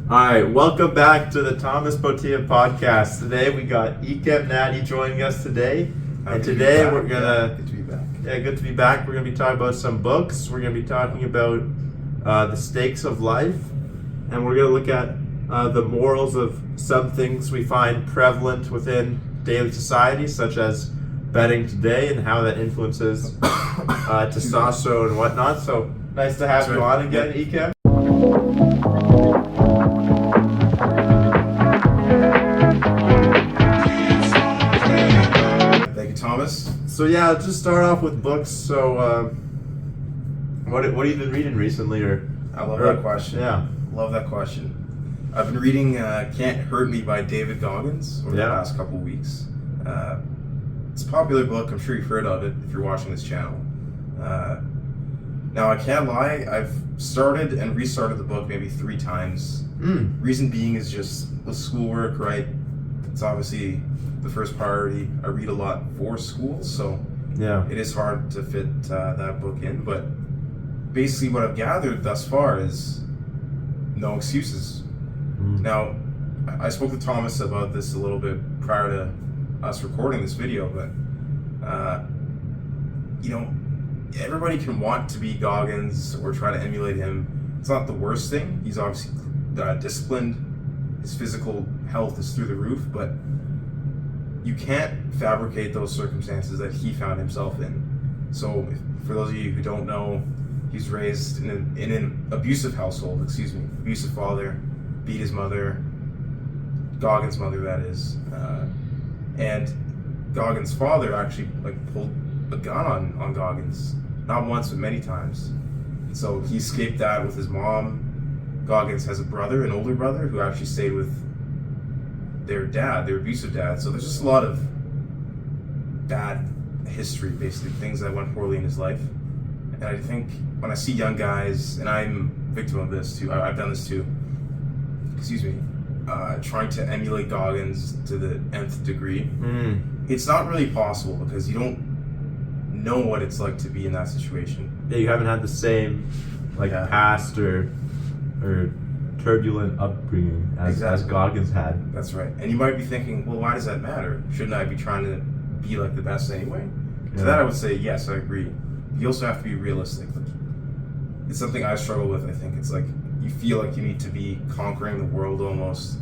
All right, welcome back to the Thomas Botia podcast. Today we got Ikem Matt Nnadi joining us today. And today we're gonna good to be back. Yeah, good to be back. We're gonna be talking about some books. We're gonna be talking about the stakes of life, and we're gonna look at the morals of some things we find prevalent within daily society, such as betting today and how that influences testosterone and whatnot. So nice to have you on again, Ikem. Thomas. So yeah, let's just start off with books. So what have you been reading recently? I love that question. Yeah. Love that question. I've been reading Can't Hurt Me by David Goggins over the past couple weeks. It's a popular book. I'm sure you've heard of it if you're watching this channel. Now, I can't lie. I've started and restarted the book maybe 3 times. Reason being is just the schoolwork, right? It's obviously the first priority. I read a lot for school, so it is hard to fit that book in. But basically what I've gathered thus far is no excuses. Now, I spoke to Thomas about this a little bit prior to us recording this video, but everybody can want to be Goggins or try to emulate him. It's not the worst thing. He's obviously disciplined. His physical health is through the roof, but you can't fabricate those circumstances that he found himself in. So, for those of you who don't know, he's raised in an abusive household, abusive father, beat his mother, Goggins' mother that is, and Goggins' father actually pulled a gun on Goggins, not once but many times. So he escaped that with his mom. Goggins has a brother, an older brother, who actually stayed with their abusive dad. So there's just a lot of bad history, basically, things that went poorly in his life. And I think when I see young guys, and I'm a victim of this too, I've done this too, trying to emulate Goggins to the nth degree, it's not really possible because you don't know what it's like to be in that situation. Yeah, you haven't had the same past or turbulent upbringing as Goggins had. That's right. And you might be thinking, well, why does that matter? Shouldn't I be trying to be like the best anyway? To that I would say, yes, I agree. You also have to be realistic. It's something I struggle with, I think. It's like, you feel like you need to be conquering the world almost.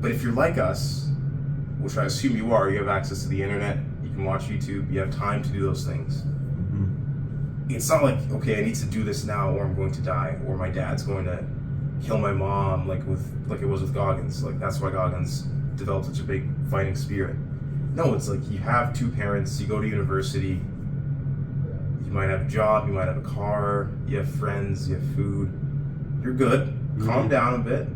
But if you're like us, which I assume you are, you have access to the internet, you can watch YouTube, you have time to do those things. It's not like, okay, I need to do this now or I'm going to die, or my dad's going to kill my mom, like it was with Goggins. Like, that's why Goggins developed such a big fighting spirit. No, it's like you have 2 parents, you go to university, you might have a job, you might have a car, you have friends, you have food. You're good. Calm down a bit.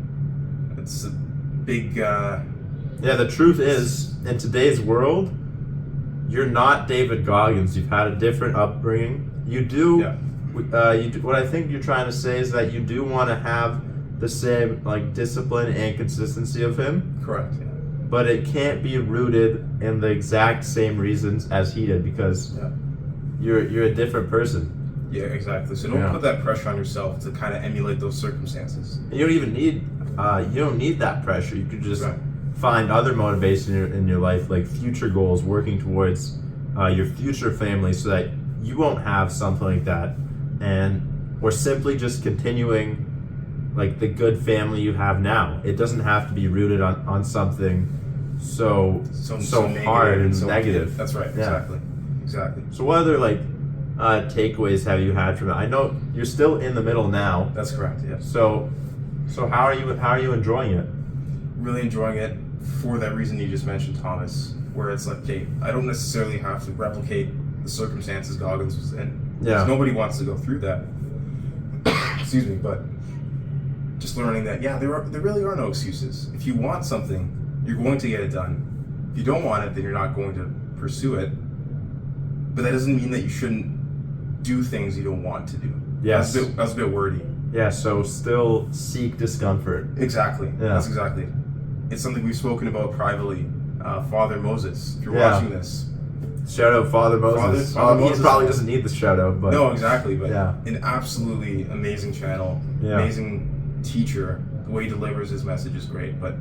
It's a big... the truth is, in today's world, you're not David Goggins. You've had a different upbringing. You do... what I think you're trying to say is that you do want to have the same discipline and consistency of him. Correct. Yeah. But it can't be rooted in the exact same reasons as he did, because you're a different person. Yeah, exactly. So don't put that pressure on yourself to kind of emulate those circumstances. And you don't even need you don't need that pressure. You could just find other motivation in your life, like future goals, working towards your future family, so that you won't have something like that, or simply just continuing the good family you have now. It doesn't have to be rooted on something so hard and negative. That's right. Exactly. So what other takeaways have you had from it? I know you're still in the middle now. That's correct. Yeah. So how are you enjoying it? Really enjoying it for that reason you just mentioned, Thomas. Where it's like, okay, I don't necessarily have to replicate the circumstances Goggins was in. Because nobody wants to go through that. But just learning that there really are no excuses. If you want something, you're going to get it done. If you don't want it, then you're not going to pursue it. But that doesn't mean that you shouldn't do things you don't want to do. Yes. That's a bit wordy. Yeah, so still seek discomfort. Exactly. Yeah. That's exactly it. It's something we've spoken about privately. Father Moses, if you're watching this. Shout out Father Moses. Father Moses he probably doesn't need the shout out, but no, exactly. But an absolutely amazing channel, amazing teacher. The way he delivers his message is great, but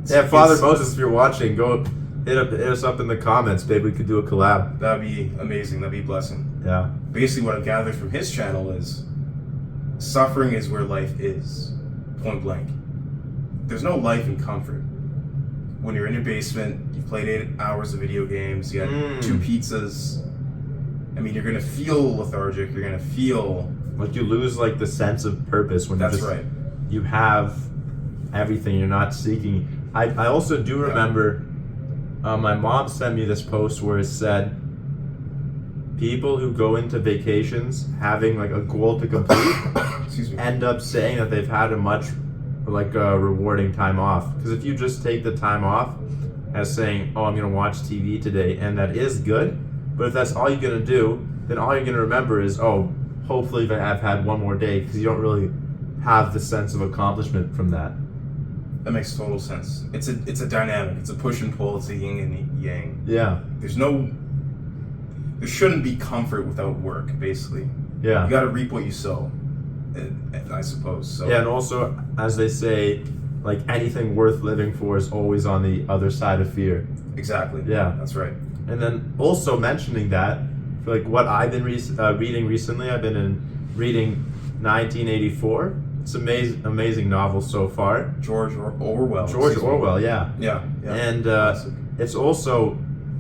yeah, Father Moses, if you're watching, go hit us up in the comments. Maybe we could do a collab. That'd be amazing. That'd be a blessing. Yeah. Basically, what I've gathered from his channel is suffering is where life is, point blank. There's no life in comfort. When you're in your basement, you've played 8 hours of video games, you had 2 pizzas. I mean, you're gonna feel lethargic. You're gonna feel like you lose like the sense of purpose when you have everything. You're not seeking. I also do remember my mom sent me this post where it said people who go into vacations having like a goal to complete end up saying that they've had a much rewarding time off. Because if you just take the time off as saying, oh, I'm gonna watch TV today, and that is good, but if that's all you're gonna do, then all you're gonna remember is, oh, hopefully I've had one more day, because you don't really have the sense of accomplishment from that. That makes total sense. It's a dynamic. It's a push and pull. It's a yin and yang. Yeah. There shouldn't be comfort without work, basically. Yeah. You got to reap what you sow, I suppose. So. Yeah, and also, as they say, like anything worth living for is always on the other side of fear. Exactly. Yeah. That's right. And then also mentioning that, for like what I've been reading recently, I've been reading 1984. It's an amazing novel so far. George Orwell. George Orwell, yeah. Yeah. And it's also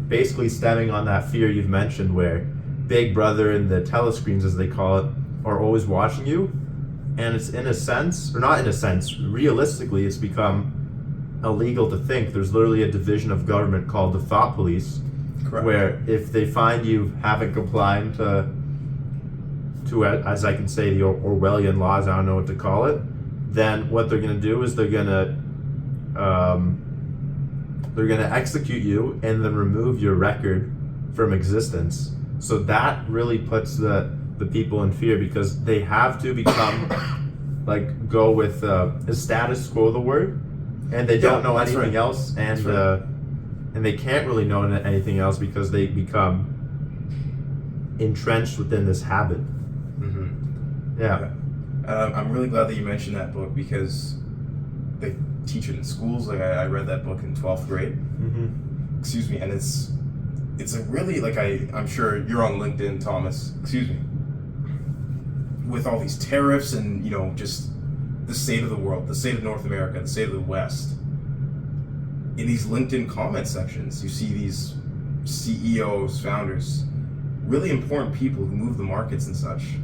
basically stemming on that fear you've mentioned, where Big Brother and the telescreens, as they call it, are always watching you. And it's in a sense, or not in a sense, realistically, it's become illegal to think. There's literally a division of government called the Thought Police. Correct. Where if they find you haven't complied to as I can say, the Orwellian laws, I don't know what to call it, then what they're going to do is they're going to execute you and then remove your record from existence. So that really puts the people in fear, because they have to become go with the status quo, the word, and they don't know anything else, and and they can't really know anything else because they become entrenched within this habit. Yeah. I'm really glad that you mentioned that book, because they teach it in schools. I read that book in 12th grade. Excuse me. And it's a really, I'm sure you're on LinkedIn, Thomas. Excuse me. With all these tariffs and, just the state of the world, the state of North America, the state of the West. In these LinkedIn comment sections, you see these CEOs, founders, really important people who move the markets and such.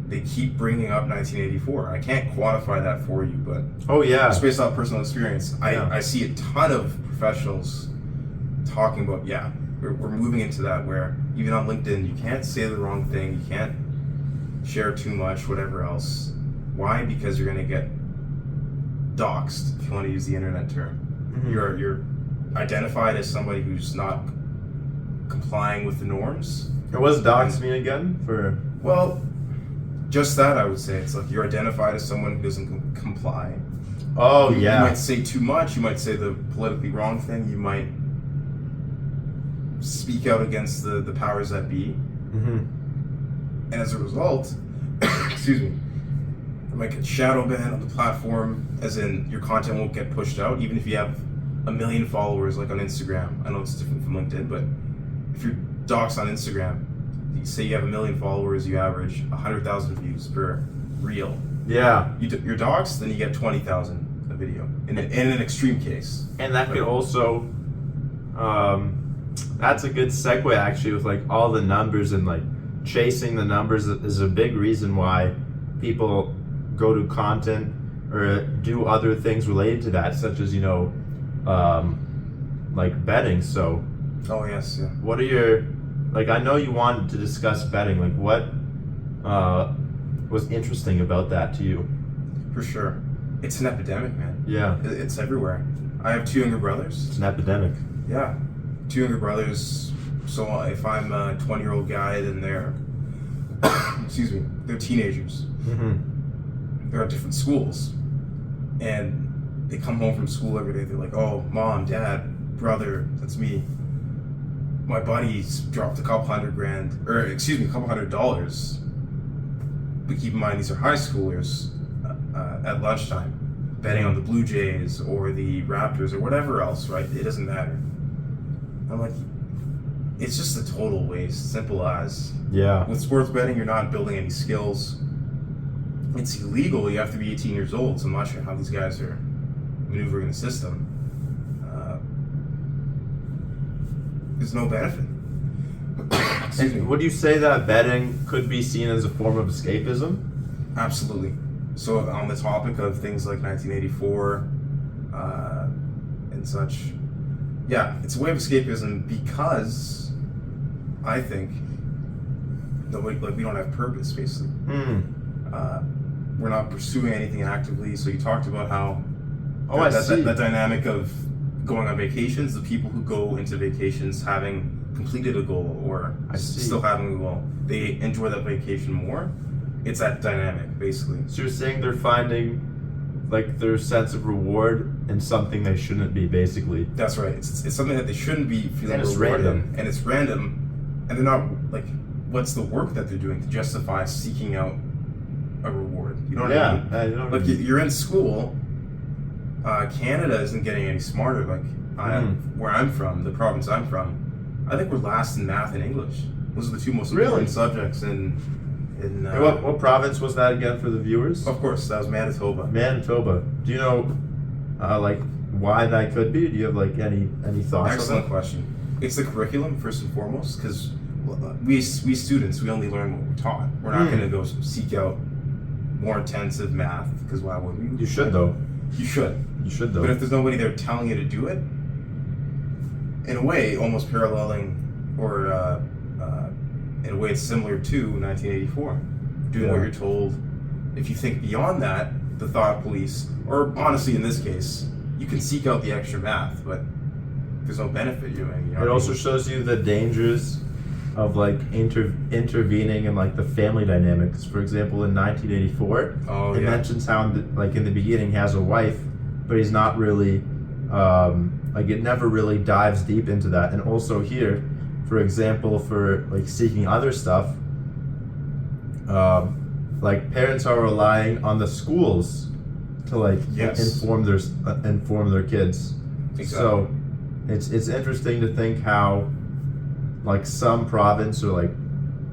They keep bringing up 1984. I can't quantify that for you, but just based on personal experience, I see a ton of professionals talking about, we're moving into that, where even on LinkedIn, you can't say the wrong thing, you can't share too much, whatever else. Why? Because you're going to get doxxed, if you want to use the internet term. You're identified as somebody who's not complying with the norms. And what does dox mean again? Well, just that, I would say. It's like you're identified as someone who doesn't comply. Oh, You might say too much. You might say the politically wrong thing. You might speak out against the powers that be. And as a result, excuse me, you might get shadow banned on the platform, as in your content won't get pushed out, even if you have 1 million followers, like on Instagram. I know it's different from LinkedIn, but if you're doxxed on Instagram, you say you have 1 million followers, you average 100,000 views per reel. Yeah. You're doxxed, then you get 20,000 a video, in an extreme case. And that could also, that's a good segue actually, with all the numbers, and chasing the numbers is a big reason why people go to content or do other things related to that, such as betting. So Oh yes, yeah. what are your, I know you wanted to discuss betting, what was interesting about that to you? For sure. It's an epidemic, man. Yeah. It's everywhere. I have 2 younger brothers. It's an epidemic. Yeah. 2 younger brothers. So if I'm a 20-year-old guy, then they're excuse me, they're teenagers. They're at different schools, and they come home from school every day. They're like, oh, mom, dad, brother, that's me, my buddy's dropped a couple $100,000, or excuse me, a couple $100. But keep in mind, these are high schoolers. at lunchtime, betting on the Blue Jays or the Raptors or whatever else, right? It doesn't matter. I'm like, it's just a total waste. Simple as. Yeah. With sports betting, you're not building any skills. It's illegal. You have to be 18 years old. So I'm not sure how these guys are maneuvering the system. There's no benefit. And would you say that betting could be seen as a form of escapism? Absolutely. So on the topic of things like 1984 and such, yeah, it's a way of escapism because I think we don't have purpose, basically. We're not pursuing anything actively. So you talked about how that dynamic of going on vacations, the people who go into vacations having completed a goal or still having a goal, they enjoy that vacation more. It's that dynamic, basically. So you're saying they're finding like their sense of reward in something they shouldn't be, basically. That's right. It's something that they shouldn't be feeling and it's rewarded random. And it's random, and they're not like, what's the work that they're doing to justify seeking out a reward? You know what I mean? I know. Like you're in school. Canada isn't getting any smarter. Like where I'm from, the province I'm from, I think we're last in math and English. Those are the two most important subjects in what province was that again for the viewers? Of course, that was Manitoba. Manitoba. Do you know, like, why that could be? Do you have like any thoughts? Excellent question. It's the curriculum first and foremost, because we students, we only learn what we're taught. We're not going to go seek out more intensive math, because why would we? You should though. You should. You should though. But if there's nobody there telling you to do it, in a way, almost paralleling, or in a way, it's similar to 1984. Doing what you're told. If you think beyond that, the thought police, or honestly, in this case, you can seek out the extra math, but there's no benefit. It also shows you the dangers of like intervening in like the family dynamics. For example, in 1984, it mentions how like in the beginning he has a wife, but he's not really like it never really dives deep into that. And also here, for example, for like seeking other stuff, like parents are relying on the schools to like inform their kids. Exactly. So it's interesting to think how like some province or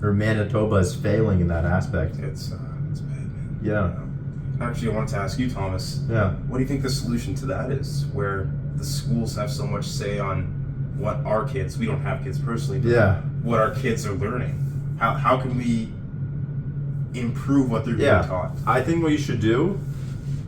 Manitoba is failing in that aspect. It's bad, man. Yeah. Actually, I wanted to ask you, Thomas. Yeah. What do you think the solution to that is? Where the schools have so much say on what our kids, we don't have kids personally, but what our kids are learning. How can we improve what they're being taught? I think what you should do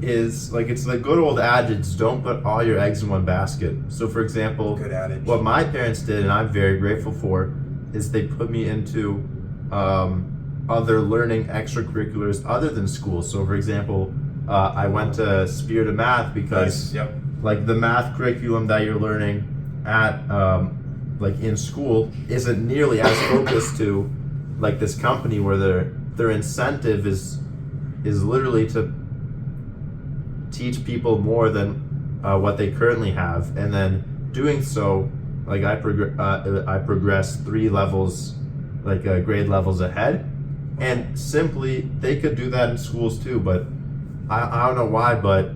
is it's the good old adage, don't put all your eggs in one basket. So for example, good adage. What my parents did, and I'm very grateful for, is they put me into other learning extracurriculars other than school. So for example, I went to Spirit of Math because like the math curriculum that you're learning at in school isn't nearly as focused to like this company where their incentive is literally to teach people more than what they currently have, and then doing so, like I progressed 3 levels, grade levels ahead, and simply they could do that in schools too, but I don't know why, but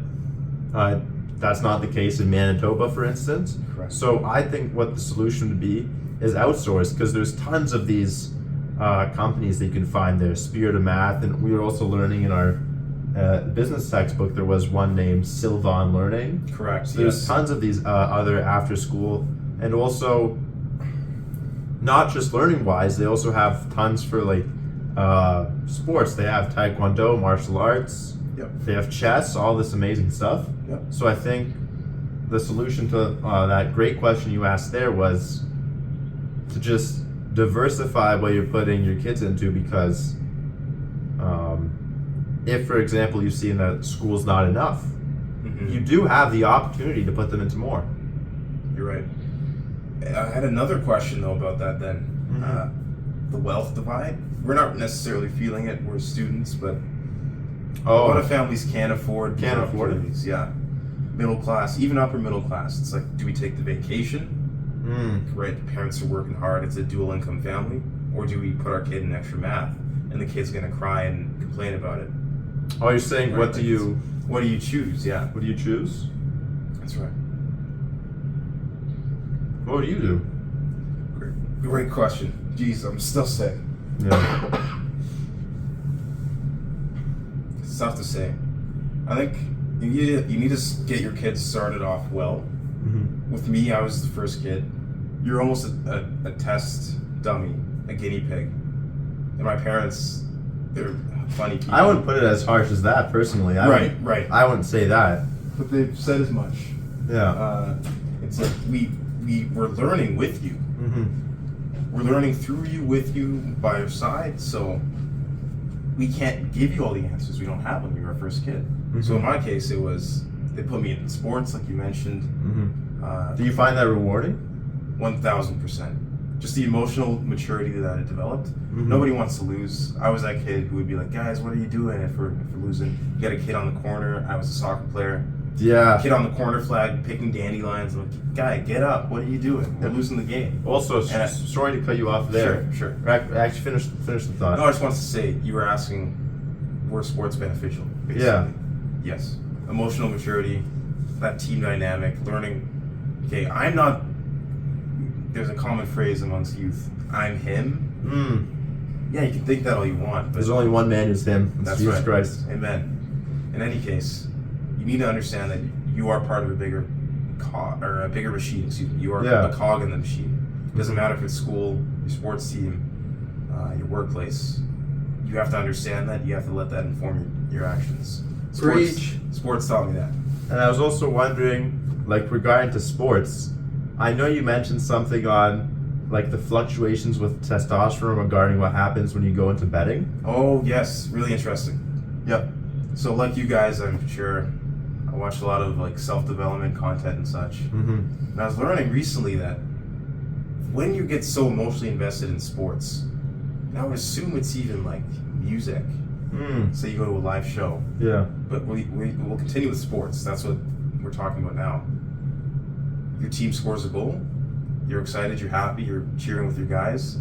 that's not the case in Manitoba, for instance. Correct. So I think what the solution would be is outsource, because there's tons of these companies that you can find there. Spirit of Math, and we were also learning in our business textbook, there was one named Sylvan Learning. Correct. So there's tons of these other after school, and also not just learning wise, they also have tons for sports. They have Taekwondo, martial arts. They have chess, all this amazing stuff. So I think the solution to that great question you asked there was to just diversify what you're putting your kids into, because if, for example, you see that school's not enough, you do have the opportunity to put them into more. You're right. I had another question though about that then. The wealth divide. We're not necessarily feeling it. We're students, but a lot of families can't afford it. Yeah. Middle class, even upper middle class. It's like, do we take the vacation? Right, the parents are working hard. It's a dual income family. Or do we put our kid in extra math, and the kid's gonna cry and complain about it? Oh, you're saying Right, what do like you What do you choose? Yeah, what do you choose? that's right. What would you do? Great question. Jeez, I'm still sick. Yeah. It's tough to say. I think you need to get your kids started off well. Mm-hmm. With me, I was the first kid. You're almost a test dummy, a guinea pig. And my parents, they're funny people. I wouldn't put it as harsh as that personally. Right. I wouldn't say that. But they've said as much. Yeah. It's like we're learning with you. Mm-hmm. We're learning through you, with you, by your side. So we can't give you all the answers. We don't have them. You're our first kid. Mm-hmm. So in my case, it was they put me in sports, like you mentioned. Mm-hmm. Do you find that rewarding? 1,000%. Just the emotional maturity that it developed. Mm-hmm. Nobody wants to lose. I was that kid who would be like, guys, what are you doing if we're losing? You got a kid on the corner. I was a soccer player. Yeah. Kid on the corner flag picking dandelions. I'm like, guy, get up. What are you doing? We're losing the game. Also, sorry to cut you off there. Sure. Actually, finish the thought. No, I just wanted to say, you were asking, were sports beneficial? Basically. Yeah. Yes. Emotional maturity, that team dynamic, learning. Okay, I'm not. There's a common phrase amongst youth. I'm him. Yeah, you can think that all you want, but There's only one man who's him. It's that's Jesus right. Christ. Amen. In any case, you need to understand that you are part of a bigger a bigger machine. Excuse me. You are a cog in the machine. It doesn't matter if it's school, your sports team, your workplace. You have to understand that. You have to let that inform your actions. Sports taught me that. And I was also wondering, like, regarding to sports, I know you mentioned something on, like, the fluctuations with testosterone regarding what happens when you go into betting. Oh, yes. Really interesting. Yep. So, like you guys, I'm sure, I watch a lot of, like, self-development content and such. Mm-hmm. And I was learning recently that when you get so emotionally invested in sports, and I would assume it's even, like, music. Say you go to a live show. Yeah. But we'll continue with sports. That's what we're talking about now. Your team scores a goal. You're excited. You're happy. You're cheering with your guys.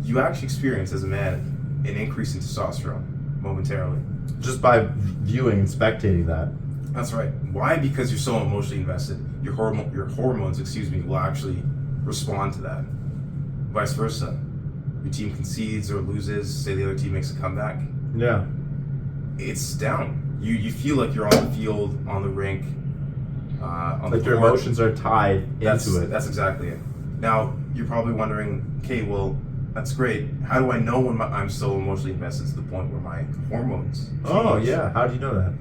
You actually experience, as a man, an increase in testosterone momentarily. Just by viewing and spectating that. That's right. Why? Because you're so emotionally invested. Your hormones, will actually respond to that. Vice versa. Your team concedes or loses. Say the other team makes a comeback. Yeah. It's down. You feel like you're on the field, on the rink, on like the your court. emotions are tied into it. That's exactly it. Now, you're probably wondering, okay, well, that's great. How do I know when I'm so emotionally invested to the point where my hormones change? Oh, yeah. How do you know that?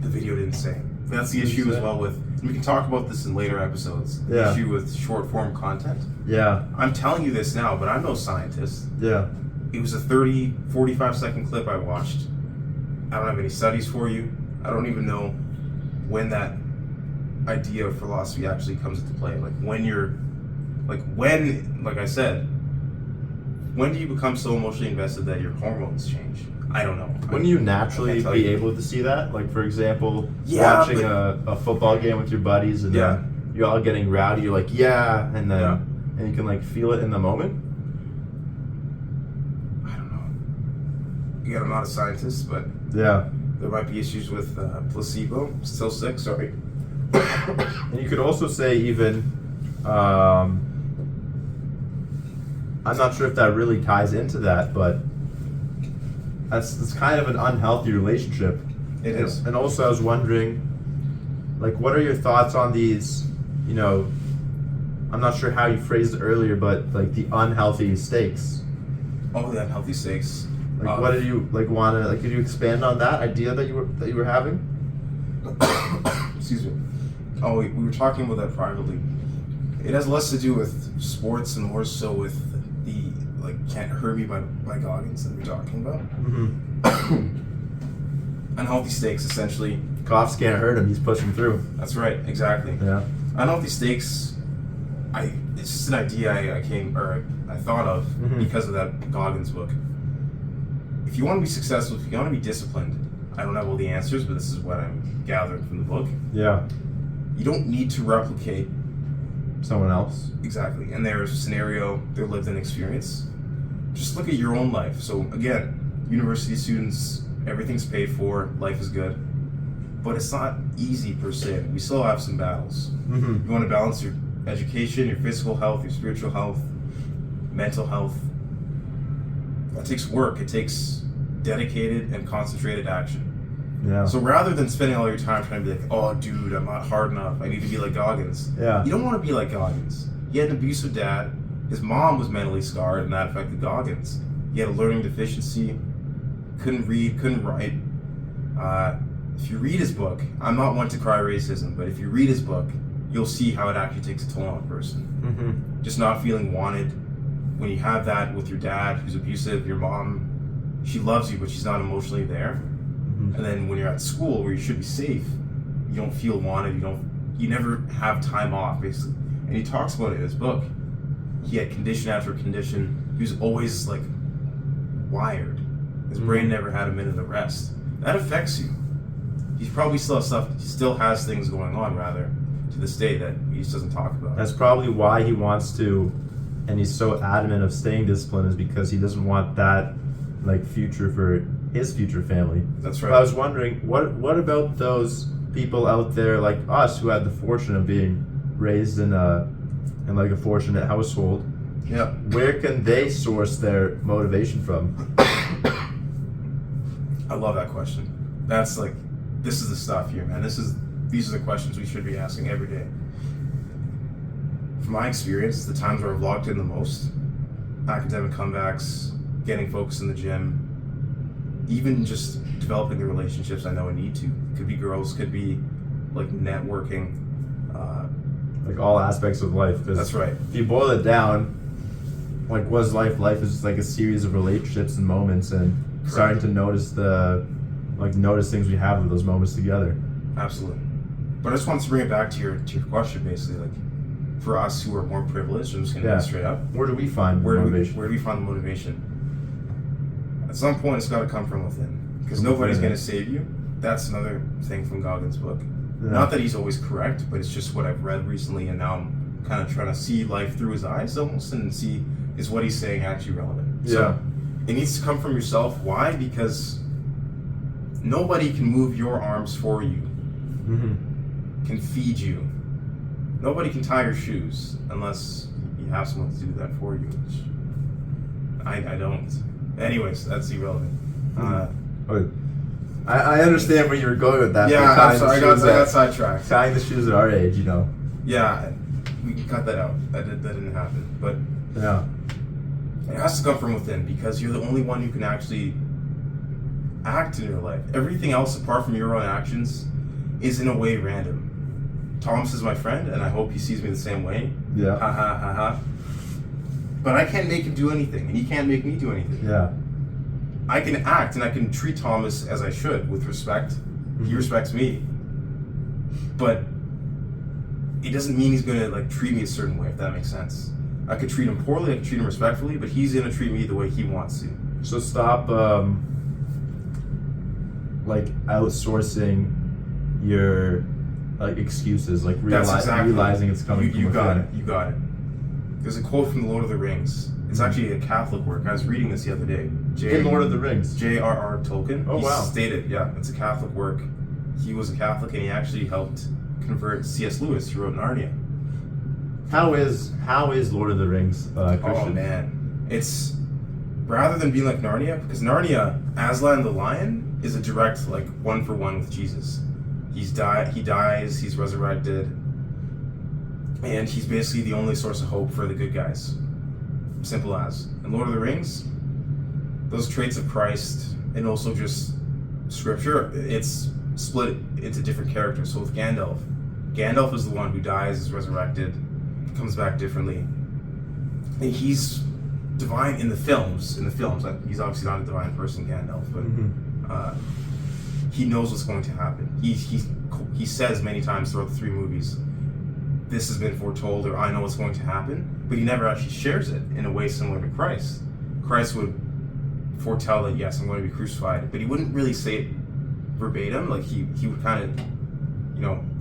The video didn't say. That's the issue as well with, and we can talk about this in later episodes, the issue with short form content. Yeah. I'm telling you this now, but I'm no scientist. Yeah. It was a 30, 45-second clip I watched. I don't have any studies for you. I don't even know when that idea of philosophy actually comes into play. Like I said, when do you become so emotionally invested that your hormones change? I don't know. Wouldn't you naturally be able to see that? Like, for example, Yeah, watching a football game with your buddies and then you're all getting rowdy, you're like, yeah, and then and you can, like, feel it in the moment? Again, I'm not a scientist, but yeah, there might be issues with placebo. Still sick, sorry. And you could also say even, I'm not sure if that really ties into that, but that's kind of an unhealthy relationship. It is. And also I was wondering, like, what are your thoughts on these, I'm not sure how you phrased it earlier, but, like, the unhealthy stakes. Oh, the unhealthy stakes. Like, what did you could you expand on that idea that you were having? Excuse me. Oh, we were talking about that privately. It has less to do with sports and more so with the, like, Can't Hurt Me by Goggins that we're talking about. Mm-hmm. Unhealthy stakes, essentially. Coughs can't hurt him, he's pushing through. That's right, exactly. Yeah. Unhealthy stakes, it's just an idea I thought of because of that Goggins book. If you want to be successful, if you want to be disciplined, I don't have all the answers, but this is what I'm gathering from the book. Yeah. You don't need to replicate someone else. Exactly. And their scenario, their lived-in experience. Just look at your own life. So again, university students, everything's paid for, life is good. But it's not easy per se. We still have some battles. Mm-hmm. You want to balance your education, your physical health, your spiritual health, mental health. That takes work. It takes dedicated and concentrated action. Yeah. So rather than spending all your time trying to be like, oh, dude, I'm not hard enough. I need to be like Goggins. Yeah. You don't want to be like Goggins. He had an abusive dad. His mom was mentally scarred, and that affected Goggins. He had a learning deficiency. Couldn't read, couldn't write. If you read his book, I'm not one to cry racism, but if you read his book, you'll see how it actually takes a toll on a person. Mm-hmm. Just not feeling wanted. When you have that with your dad, who's abusive, your mom, she loves you, but she's not emotionally there. Mm-hmm. And then when you're at school, where you should be safe, you don't feel wanted. You never have time off, basically. And he talks about it in his book. He had condition after condition. He was always like wired. His brain never had a minute of rest. That affects you. He probably still has things going on, rather, to this day that he just doesn't talk about. That's probably why he wants to, and he's so adamant of staying disciplined, is because he doesn't want that, like, future for his future family. That's right. But I was wondering, what about those people out there like us who had the fortune of being raised in like a fortunate household? Yeah. Where can they source their motivation from? I love that question. That's like, this is the stuff here, man. These are the questions we should be asking every day. From my experience, the times where I've logged in the most, academic comebacks, getting focused in the gym, even just developing the relationships I know I need to. Could be girls, could be like networking. Like all aspects of life. 'Cause That's right. if you boil it down, like what is life? Life is just like a series of relationships and moments, and starting to notice things we have with those moments together. Absolutely. But I just wanted to bring it back to your question, basically. Like, for us who are more privileged, I'm just going to be straight up. Where do we find motivation? Where do we find the motivation? At some point, it's got to come from within. Because nobody's going to save you. That's another thing from Goggins' book. Yeah. Not that he's always correct, but it's just what I've read recently, and now I'm kind of trying to see life through his eyes almost, and see, is what he's saying actually relevant? Yeah. So it needs to come from yourself. Why? Because nobody can move your arms for you, can feed you. Nobody can tie your shoes unless you have someone to do that for you, which I don't. Anyways, that's irrelevant. I understand where you were going with that. Yeah, I'm sorry, I got sidetracked. Tying the shoes at our age, you know. Yeah, we can cut that out. That didn't happen. But Yeah. it has to come from within, because you're the only one who can actually act in your life. Everything else apart from your own actions is in a way random. Thomas is my friend, and I hope he sees me the same way. Yeah. Ha ha ha ha. But I can't make him do anything, and he can't make me do anything. Yeah. I can act, and I can treat Thomas as I should, with respect. He respects me. But it doesn't mean he's gonna like treat me a certain way, if that makes sense. I could treat him poorly, I could treat him respectfully, but he's gonna treat me the way he wants to. So stop like outsourcing your like excuses, like realizing it's coming from you got within. it. You got it. There's a quote from the Lord of the Rings. It's actually a Catholic work. I was reading this the other day. In Lord of the Rings. J.R.R. Tolkien. Oh, he wow. stated, yeah, it's a Catholic work. He was a Catholic, and he actually helped convert C.S. Lewis, who wrote Narnia. How is Lord of the Rings Christian? Oh man, it's rather than being like Narnia, because Narnia, Aslan the lion is a direct like one for one with Jesus. He dies, he's resurrected, and he's basically the only source of hope for the good guys. Simple as. In Lord of the Rings, those traits of Christ and also just scripture, it's split into different characters. So with Gandalf is the one who dies, is resurrected, comes back differently. And he's divine in the films. He's obviously not a divine person, Gandalf, but he knows what's going to happen. He says many times throughout the 3 movies, this has been foretold, or I know what's going to happen, but he never actually shares it in a way similar to Christ. Christ would foretell that, yes, I'm going to be crucified, but he wouldn't really say it verbatim. Like he would kind of,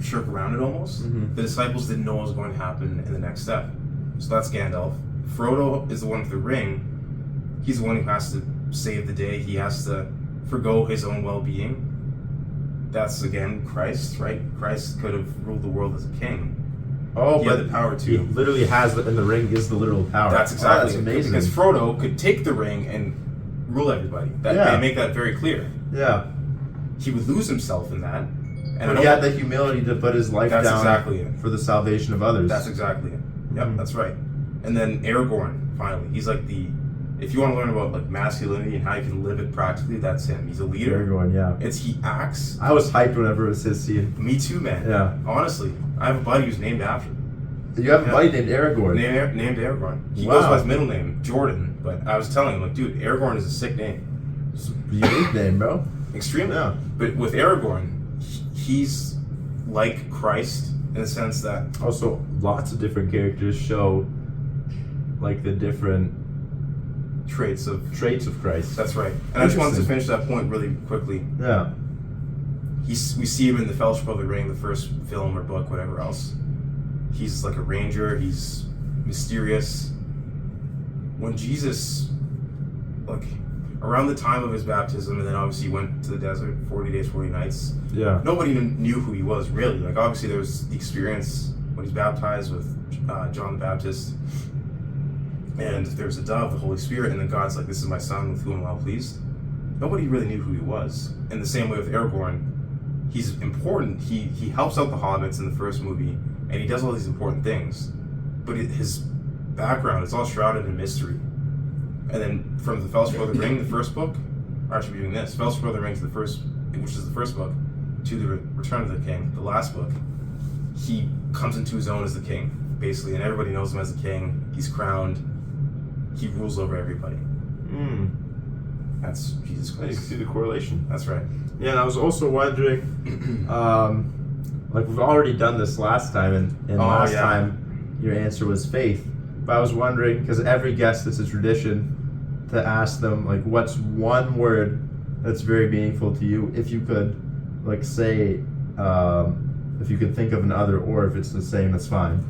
shirk around it almost. The disciples didn't know what was going to happen in the next step. So that's Gandalf. Frodo is the one with the ring. He's the one who has to save the day. He has to forgo his own well-being. That's again Christ, right? Christ could have ruled the world as a king. Oh, He but had the power to. he literally has in the ring is the literal power. That's exactly that's it. amazing. Because Frodo could take the ring and rule everybody. They make that very clear. Yeah. He would lose himself in that. And But he had the humility to put his life That's down exactly it. for the salvation of others. That's exactly it. Yep, that's right. And then Aragorn, finally, he's like if you want to learn about like masculinity and how you can live it practically, that's him. He's a leader. Aragorn, yeah. He acts. I was hyped whenever it was his scene. Me too, man. Yeah. Honestly, I have a buddy who's named after. You have a buddy named Aragorn. Named Aragorn. He Wow. goes by his middle name, Jordan. But I was telling him, like, dude, Aragorn is a sick name. It's a unique name, bro. Extremely. Yeah. But with Aragorn, he's like Christ in the sense that Also, lots of different characters show like the different traits of Christ. That's right. And I just wanted to finish that point really quickly. Yeah. We see him in the Fellowship of the Ring, the first film or book, whatever else. He's like a ranger. He's mysterious. When Jesus, like, around the time of his baptism, and then obviously he went to the desert, 40 days, 40 nights. Yeah. Nobody knew who he was, really. Like, obviously there was the experience when he's baptized with John the Baptist. And there's a dove, the Holy Spirit, and then God's like, this is my son with whom I'm well pleased. Nobody really knew who he was. In the same way with Aragorn, he's important. He helps out the hobbits in the first movie, and he does all these important things. But his background is all shrouded in mystery. And then from the Fellowship of the Ring, the first book, or actually doing this, Fellowship of the Ring, which is the first book, to the Return of the King, the last book, he comes into his own as the king, basically, and everybody knows him as the king. He's crowned. He rules over everybody. That's Jesus You Christ. see the correlation. That's right. Yeah, and I was also wondering, like we've already done this last time, and last time your answer was faith. But I was wondering, because every guest, it's a tradition to ask them, like, what's one word that's very meaningful to you? If you could, like, say, if you could think of another, or if it's the same, that's fine.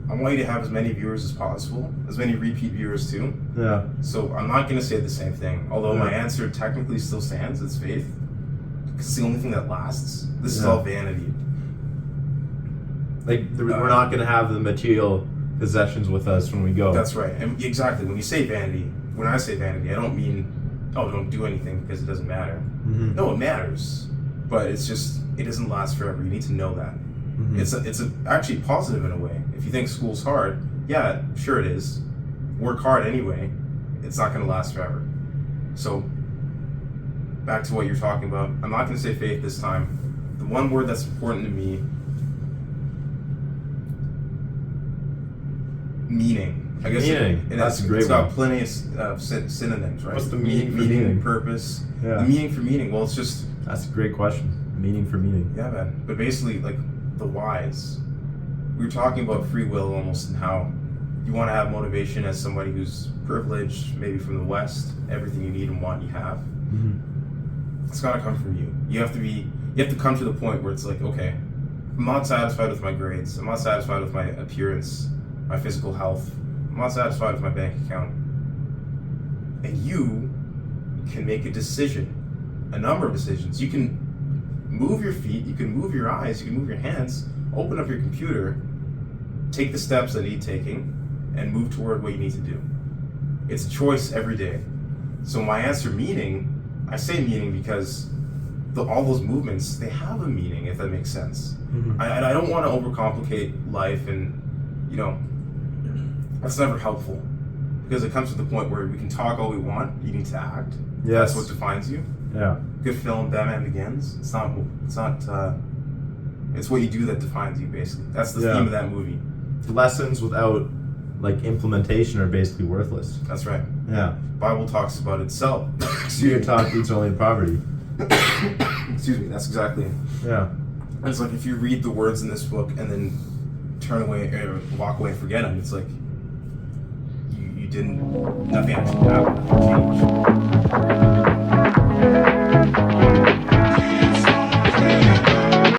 I want you to have as many viewers as possible, as many repeat viewers too. Yeah. So I'm not going to say the same thing, although my answer technically still stands. It's faith. Because it's the only thing that lasts. This is all vanity. Like, we're not going to have the material possessions with us when we go. That's right. And exactly. When you say vanity, when I say vanity, I don't mean, oh, don't do anything because it doesn't matter. Mm-hmm. No, it matters. But it's just, it doesn't last forever. You need to know that. Mm-hmm. It's actually positive in a way. If you think school's hard, yeah, sure it is. Work hard anyway. It's not going to last forever. So, back to what you're talking about. I'm not going to say faith this time. The one word that's important to me, meaning. I guess meaning. That's a great It's got one. plenty of synonyms, right? What's the meaning for meaning? meaning? Purpose. Yeah. The meaning for meaning. Well, it's just. That's a great question. Meaning for meaning. Yeah, man. But basically, like, the whys. We were talking about free will almost, and how you want to have motivation as somebody who's privileged, maybe from the West. Everything you need and want, you have. Mm-hmm. It's got to come from you. You have to come to the point where it's like, okay, I'm not satisfied with my grades. I'm not satisfied with my appearance, my physical health. I'm not satisfied with my bank account. And you can make a decision, a number of decisions. You can move your feet, you can move your eyes, you can move your hands, open up your computer, take the steps that need taking, and move toward what you need to do. It's a choice every day. So my answer, meaning, I say meaning because all those movements, they have a meaning, if that makes sense. Mm-hmm. I don't want to overcomplicate life, and, you know, that's never helpful. Because it comes to the point where we can talk all we want, you need to act. Yes. That's what defines you. Yeah. Good film, Batman Begins. It's what you do that defines you, basically. That's the theme of that movie. Lessons without, like, implementation are basically worthless. That's right. Yeah. Bible talks about itself. Fear talk leads only to poverty. Excuse me, that's exactly it. Yeah. And it's like if you read the words in this book and then turn away or walk away and forget them, it's like nothing actually happened, nothing changed.